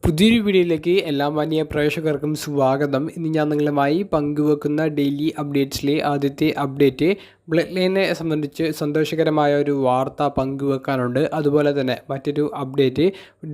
പുതിയൊരു വീഡിയോയിലേക്ക് എല്ലാ മാന്യ പ്രേക്ഷകർക്കും സ്വാഗതം. ഇന്ന് ഞാൻ നിങ്ങളുമായി പങ്കുവെക്കുന്ന ഡെയിലി അപ്ഡേറ്റ്സിലെ ആദ്യത്തെ അപ്ഡേറ്റ് ബ്ലഡ് ലൈനെ സംബന്ധിച്ച് സന്തോഷകരമായ ഒരു വാർത്ത പങ്കുവെക്കാനുണ്ട്. അതുപോലെ തന്നെ മറ്റൊരു അപ്ഡേറ്റ്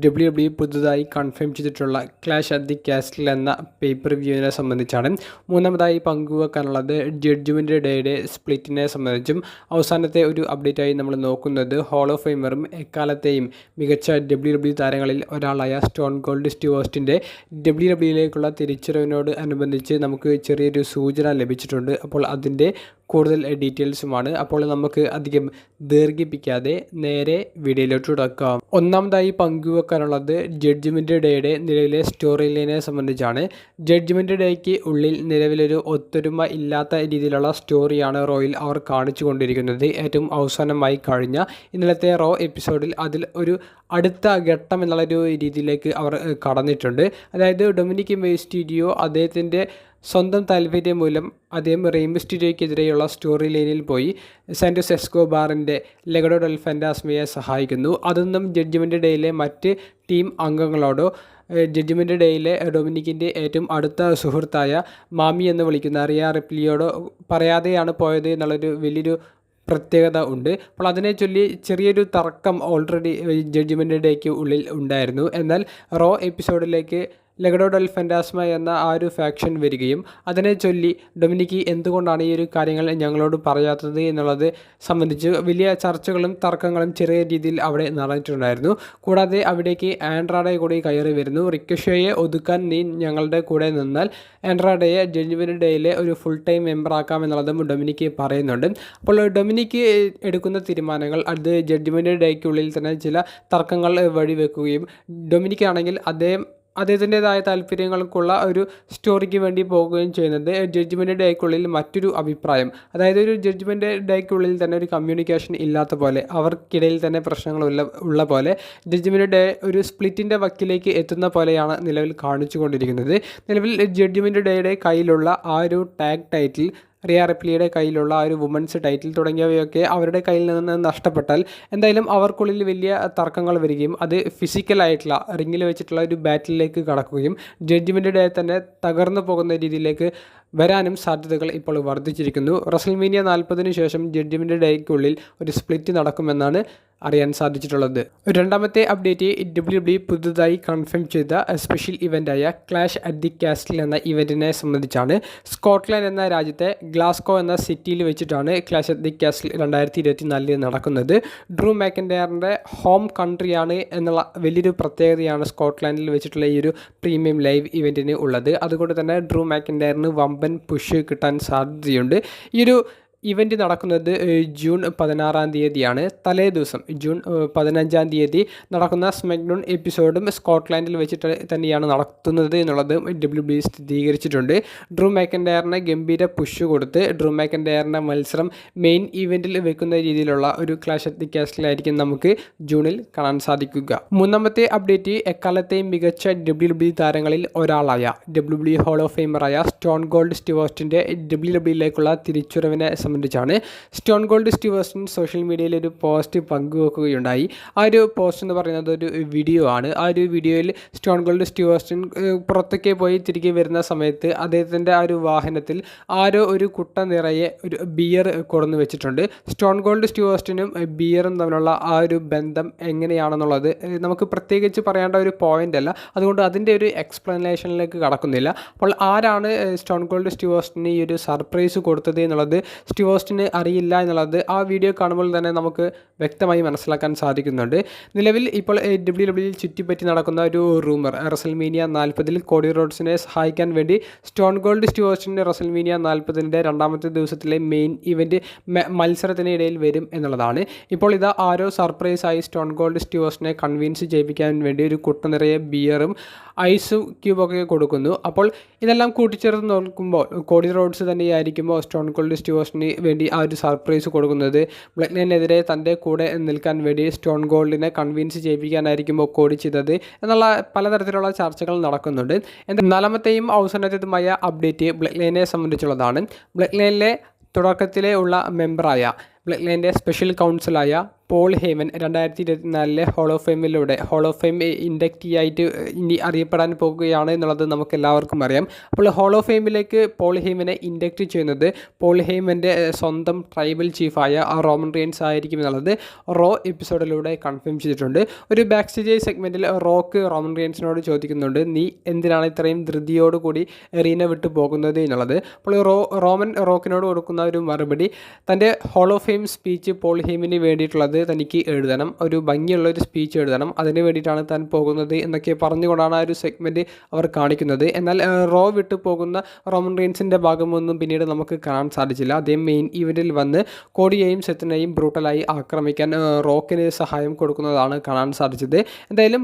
WWE പുതുതായി കൺഫേം ചെയ്തിട്ടുള്ള ക്ലാഷ് അറ്റ് ദി കാസിൽ എന്ന പേപ്പർ വ്യൂവിനെ സംബന്ധിച്ചാണ്. മൂന്നാമതായി പങ്കുവെക്കാനുള്ളത് ജഡ്ജ്മെൻറ്റ് ഡേയുടെ സ്പ്ലിറ്റിനെ സംബന്ധിച്ചും. അവസാനത്തെ ഒരു അപ്ഡേറ്റായി നമ്മൾ നോക്കുന്നത് ഹോൾ ഓഫ് ഫെയിമറും എക്കാലത്തെയും മികച്ച WWE താരങ്ങളിൽ ഒരാളായ സ്റ്റോൺ കോൾഡ് സ്റ്റീവ് ഓസ്റ്റിൻ്റെ WWEയിലേക്കുള്ള തിരിച്ചുവരവിനോട് അനുബന്ധിച്ച് നമുക്ക് ചെറിയൊരു സൂചന ലഭിച്ചിട്ടുണ്ട്. അപ്പോൾ അതിൻ്റെ കൂടുതൽ ഡീറ്റെയിൽസുമാണ്. അപ്പോൾ നമുക്ക് അധികം ദീർഘിപ്പിക്കാതെ നേരെ വീഡിയോയിലോട്ട് തുടക്കാം. ഒന്നാമതായി പങ്കുവെക്കാനുള്ളത് ജഡ്ജ്മെൻറ്റ് ഡേയുടെ നിലവിലെ സ്റ്റോറി ലൈനെ സംബന്ധിച്ചാണ്. ജഡ്ജ്മെൻറ്റ് ഡേക്ക് ഉള്ളിൽ നിലവിലൊരു ഒത്തൊരുമ ഇല്ലാത്ത രീതിയിലുള്ള സ്റ്റോറിയാണ് റോയിൽ അവർ കാണിച്ചു കൊണ്ടിരിക്കുന്നത്. ഏറ്റവും അവസാനമായി കഴിഞ്ഞ ഇന്നലത്തെ റോ എപ്പിസോഡിൽ അതിൽ ഒരു അടുത്ത ഘട്ടം എന്നുള്ളൊരു രീതിയിലേക്ക് അവർ കടന്നിട്ടുണ്ട്. അതായത് ഡൊമിനിക് മിസ്റ്റീരിയോ അദ്ദേഹത്തിൻ്റെ സ്വന്തം താല്പര്യം മൂലം അദ്ദേഹം റെയ് മിസ്റ്റീരിയോയ്ക്കെതിരെയുള്ള സ്റ്റോറി ലൈനിൽ പോയി സാന്റോസ് എസ്കോബാറിൻ്റെ ലെഗഡോ ഡെൽ ഫാന്റാസ്മയെ സഹായിക്കുന്നു. അതൊന്നും ജഡ്ജ്മെൻറ്റ് ഡേയിലെ മറ്റ് ടീം അംഗങ്ങളോടോ ജഡ്ജ്മെൻറ്റ് ഡേയിലെ ഡൊമിനിക്കിൻ്റെ ഏറ്റവും അടുത്ത സുഹൃത്തായ മാമി എന്ന് വിളിക്കുന്ന റിയ റിപ്ലിയോടോ പറയാതെയാണ് പോയത് എന്നുള്ളൊരു വലിയൊരു പ്രത്യേകത ഉണ്ട്. അപ്പോൾ അതിനെ ചൊല്ലി ചെറിയൊരു തർക്കം ഓൾറെഡി ജഡ്ജ്മെൻറ്റ് ഡേക്ക് ഉള്ളിൽ ഉണ്ടായിരുന്നു. എന്നാൽ റോ എപ്പിസോഡിലേക്ക് ലെഗഡോ ഡെൽ ഫാന്റാസ്മ എന്ന ആ ഒരു ഫാക്ഷൻ വരികയും അതിനെ ചൊല്ലി ഡൊമിനിക്ക് എന്തുകൊണ്ടാണ് ഈ ഒരു കാര്യങ്ങൾ ഞങ്ങളോട് പറയാത്തത് എന്നുള്ളത് സംബന്ധിച്ച് വലിയ ചർച്ചകളും തർക്കങ്ങളും ചെറിയ രീതിയിൽ അവിടെ നടന്നിട്ടുണ്ടായിരുന്നു. കൂടാതെ അവിടേക്ക് ആൻഡ്രാഡെ കൂടി കയറി വരുന്നു. റിക്കഷോയെ ഒതുക്കാൻ നീ ഞങ്ങളുടെ കൂടെ നിന്നാൽ ആൻഡ്രാഡയെ ജഡ്ജ്മെൻറ്റ് ഡേയിലെ ഒരു ഫുൾ ടൈം മെമ്പർ ആക്കാം എന്നുള്ളതും ഡൊമിനിക്ക് പറയുന്നുണ്ട്. അപ്പോൾ ഡൊമിനിക്ക് എടുക്കുന്ന തീരുമാനങ്ങൾ അത് ജഡ്ജ്മെൻറ്റ് ഡേക്കുള്ളിൽ തന്നെ ചില തർക്കങ്ങൾ വഴിവെക്കുകയും ഡൊമിനിക്കാണെങ്കിൽ അദ്ദേഹത്തിൻ്റെതായ താല്പര്യങ്ങൾക്കുള്ള ഒരു സ്റ്റോറിക്ക് വേണ്ടി പോകുകയും ചെയ്യുന്നത് ജഡ്ജ്മെൻറ്റ് ഡേക്കുള്ളിൽ മറ്റൊരു അഭിപ്രായം, അതായത് ഒരു ജഡ്ജ്മെൻറ്റ് ഡേക്കുള്ളിൽ തന്നെ ഒരു കമ്മ്യൂണിക്കേഷൻ ഇല്ലാത്ത പോലെ, അവർക്കിടയിൽ തന്നെ പ്രശ്നങ്ങളുള്ള പോലെ ജഡ്ജ്മെൻറ്റ് ഡേ ഒരു സ്പ്ലിറ്റിൻ്റെ വക്കിലേക്ക് എത്തുന്ന പോലെയാണ് നിലവിൽ കാണിച്ചു കൊണ്ടിരിക്കുന്നത്. നിലവിൽ ജഡ്ജ്മെൻറ്റ് ഡേയുടെ കയ്യിലുള്ള ആ ഒരു ടാഗ് ടൈറ്റിൽ, റിയ റിപ്ലിയുടെ കയ്യിലുള്ള ആ ഒരു വുമൻസ് ടൈറ്റിൽ തുടങ്ങിയവയൊക്കെ അവരുടെ കയ്യിൽ നിന്ന് നഷ്ടപ്പെട്ടാൽ എന്തായാലും അവർക്കുള്ളിൽ വലിയ തർക്കങ്ങൾ വരികയും അത് ഫിസിക്കലായിട്ടുള്ള റിങ്ങിൽ വെച്ചിട്ടുള്ള ഒരു ബാറ്റിലേക്ക് കടക്കുകയും ജഡ്ജ്മെൻറ്റ് ഡേ തന്നെ തകർന്നു പോകുന്ന രീതിയിലേക്ക് വരാനും സാധ്യതകൾ ഇപ്പോൾ വർദ്ധിച്ചിരിക്കുന്നു. റസൽമേനിയ 40 ശേഷം ജഡ്ജ്മെൻറ്റ് ഡേക്കുള്ളിൽ ഒരു സ്പ്ലിറ്റ് നടക്കുമെന്നാണ് അറിയാൻ സാധിച്ചിട്ടുള്ളത്. രണ്ടാമത്തെ അപ്ഡേറ്റ് WWE പുതുതായി കൺഫേം ചെയ്ത സ്പെഷ്യൽ ഇവൻ്റായ ക്ലാഷ് അറ്റ് ദി കാസിൽ എന്ന ഇവൻറ്റിനെ സംബന്ധിച്ചാണ്. സ്കോട്ട്ലൻഡ് എന്ന രാജ്യത്തെ ഗ്ലാസ്കോ എന്ന സിറ്റിയിൽ വെച്ചിട്ടാണ് ക്ലാഷ് അറ്റ് ദി കാസിൽ 2024 നടക്കുന്നത്. ഡ്രൂ മാക്കൻഡയറിൻ്റെ ഹോം കൺട്രിയാണ് എന്നുള്ള വലിയൊരു പ്രത്യേകതയാണ് സ്കോട്ട്ലാൻഡിൽ വെച്ചിട്ടുള്ള ഈ ഒരു പ്രീമിയം ലൈവ് ഇവൻറ്റിന് ഉള്ളത്. അതുകൊണ്ട് തന്നെ ഡ്രൂ മാക്കൻഡയറിന് വമ്പൻ പുഷ് കിട്ടാൻ സാധ്യതയുണ്ട്. ഈ ഒരു ഇവൻ്റ് നടക്കുന്നത് ജൂൺ 16 തലേ ദിവസം ജൂൺ 15 നടക്കുന്ന സ്മാക്ഡൗൺ എപ്പിസോഡും സ്കോട്ട്ലാൻഡിൽ വെച്ചിട്ട് തന്നെയാണ് നടത്തുന്നത് എന്നുള്ളത് WWE സ്ഥിരീകരിച്ചിട്ടുണ്ട്. ഡ്രൂ മാക്കൻഡയറിനെ ഗംഭീര പുഷ് കൊടുത്ത് ഡ്രൂ മാക്കൻഡയറിൻ്റെ മത്സരം മെയിൻ ഇവൻറ്റിൽ വെക്കുന്ന രീതിയിലുള്ള ഒരു ക്ലാഷ് അറ്റ് ദി കാസിലായിരിക്കും നമുക്ക് ജൂണിൽ കാണാൻ സാധിക്കുക. മൂന്നാമത്തെ അപ്ഡേറ്റ് എക്കാലത്തെയും മികച്ച WWE താരങ്ങളിൽ ഒരാളായ WWE ഹോൾ ഓഫ് ഫെയിമറായ സ്റ്റോൺ കോൾഡ് സ്റ്റീവ് ഓസ്റ്റിൻ്റെ WWEയിലേക്കുള്ള തിരിച്ചുവരവിനെ സംബന്ധിച്ചാണ്. Stone Cold Steve Austin social മീഡിയയിൽ ഒരു പോസ്റ്റ് പങ്കുവെക്കുകയുണ്ടായി. ആ ഒരു പോസ്റ്റ് എന്ന് പറയുന്നത് ഒരു വീഡിയോ ആണ്. ആ ഒരു വീഡിയോയിൽ സ്റ്റോൺ കോൾഡ് സ്റ്റീവ് ഓസ്റ്റിൻ പുറത്തേക്ക് പോയി തിരികെ വരുന്ന സമയത്ത് അദ്ദേഹത്തിൻ്റെ ആ ഒരു വാഹനത്തിൽ ആരോ ഒരു കുട്ട നിറയെ ഒരു ബിയർ കൊണ്ടുവന്ന് വെച്ചിട്ടുണ്ട്. സ്റ്റോൺ കോൾഡ് സ്റ്റീവ് ഓസ്റ്റിനും ബിയറും തമ്മിലുള്ള ആ ഒരു ബന്ധം എങ്ങനെയാണെന്നുള്ളത് നമുക്ക് പ്രത്യേകിച്ച് പറയേണ്ട ഒരു പോയിൻ്റ് അല്ല. അതുകൊണ്ട് അതിൻ്റെ ഒരു എക്സ്പ്ലനേഷനിലേക്ക് കടക്കുന്നില്ല. അപ്പോൾ ആരാണ് സ്റ്റോൺ കോൾഡ് സ്റ്റീവ് ഓസ്റ്റിന് ഈ ഒരു സർപ്രൈസ് കൊടുത്തത് എന്നുള്ളത് സ്റ്റീവ് ഓസ്റ്റിന് അറിയില്ല എന്നുള്ളത് ആ വീഡിയോ കാണുമ്പോൾ തന്നെ നമുക്ക് വ്യക്തമായി മനസ്സിലാക്കാൻ സാധിക്കുന്നുണ്ട്. നിലവിൽ ഇപ്പോൾ WWE ചുറ്റിപ്പറ്റി നടക്കുന്ന ഒരു റൂമർ റസൽമേനിയ 40 കോഡി റോഡ്സിനെ സഹായിക്കാൻ വേണ്ടി സ്റ്റോൺ കോൾഡ് സ്റ്റീവ് ഓസ്റ്റിൻ്റെ റസൽമേനിയ 40 രണ്ടാമത്തെ ദിവസത്തിലെ മെയിൻ ഇവൻറ്റ് മത്സരത്തിനിടയിൽ വരും എന്നുള്ളതാണ്. ഇപ്പോൾ ഇതാ ആരോ സർപ്രൈസായി സ്റ്റോൺ കോൾഡ് സ്റ്റീവ് ഓസ്റ്റിനെ കൺവിൻസ് ചെയ്യിപ്പിക്കാൻ വേണ്ടി ഒരു കുട്ട നിറയെ ബിയറും ഐസും ക്യൂബൊക്കെ കൊടുക്കുന്നു. അപ്പോൾ ഇതെല്ലാം കൂട്ടിച്ചേർത്ത് നോക്കുമ്പോൾ കോഡി റോഡ്സ് തന്നെയായിരിക്കുമ്പോൾ സ്റ്റോൺ കോൾഡ് സ്റ്റീവ് ഓസ്റ്റിന് വേണ്ടി ആ ഒരു സർപ്രൈസ് കൊടുക്കുന്നത്. ബ്ലഡ് ലൈനെതിരെ തൻ്റെ കൂടെ നിൽക്കാൻ വേണ്ടി സ്റ്റോൺ കോൾഡിനെ കൺവിൻസ് ചെയ്യിപ്പിക്കാനായിരിക്കുമ്പോൾ കോഡി ചെയ്തത് എന്നുള്ള പലതരത്തിലുള്ള ചർച്ചകൾ നടക്കുന്നുണ്ട്. നാലാമത്തെയും അവസാനത്തേതുമായ അപ്ഡേറ്റ് ബ്ലഡ് ലൈനെ സംബന്ധിച്ചുള്ളതാണ്. ബ്ലഡ് ലൈനിലെ തുടക്കത്തിലെ ഉള്ള മെമ്പറായ ബ്ലഡ് ലൈൻ്റെ സ്പെഷ്യൽ കൗൺസിലായ Paul Heyman 2024 hall of fame inductee ആയിട്ട് ഇനി അറിയപ്പെടാൻ പോകുകയാണ് എന്നുള്ളത് നമുക്ക് എല്ലാവർക്കും അറിയാം. അപ്പോൾ ഹോൾ ഓഫ് ഫെയിമിലേക്ക് പോൾ ഹേമനെ ഇൻഡക്റ്റ് ചെയ്യുന്നത് പോൾ ഹേമൻ്റെ സ്വന്തം ട്രൈബൽ ചീഫായ റോമൻ റെയിൻസ് ആയിരിക്കും എന്നുള്ളത് റോ എപ്പിസോഡിലൂടെ കൺഫേം ചെയ്തിട്ടുണ്ട്. ഒരു ബാക്ക് സ്റ്റേജ് സെഗ്മെൻറ്റിൽ റോക്ക് റോമൻ റെയിൻസിനോട് ചോദിക്കുന്നുണ്ട്, നീ എന്തിനാണ് ഇത്രയും ധൃതിയോടുകൂടി എറീന വിട്ടു പോകുന്നത് എന്നുള്ളത്. അപ്പോൾ റോമൻ റോക്കിനോട് കൊടുക്കുന്ന ഒരു മറുപടി, തൻ്റെ hall of fame speech Paul ഹേമിന് വേണ്ടിയിട്ടുള്ളത് തനിക്ക് എഴുതണം, ഒരു ഭംഗിയുള്ള ഒരു സ്പീച്ച് എഴുതണം, അതിന് വേണ്ടിയിട്ടാണ് താൻ പോകുന്നത് എന്നൊക്കെ പറഞ്ഞുകൊണ്ടാണ് ആ ഒരു സെഗ്മെൻറ്റ് അവർ കാണിക്കുന്നത്. എന്നാൽ റോ വിട്ടു പോകുന്ന റോമൻ റെയിൻസിൻ്റെ ഭാഗമൊന്നും പിന്നീട് നമുക്ക് കാണാൻ സാധിച്ചില്ല. അദ്ദേഹം മെയിൻ ഇവൻറ്റിൽ വന്ന് കോഡിയെയും സെത്തിനെയും ബ്രൂട്ടലായി ആക്രമിക്കാൻ റോക്കിന് സഹായം കൊടുക്കുന്നതാണ് കാണാൻ സാധിച്ചത്. എന്തായാലും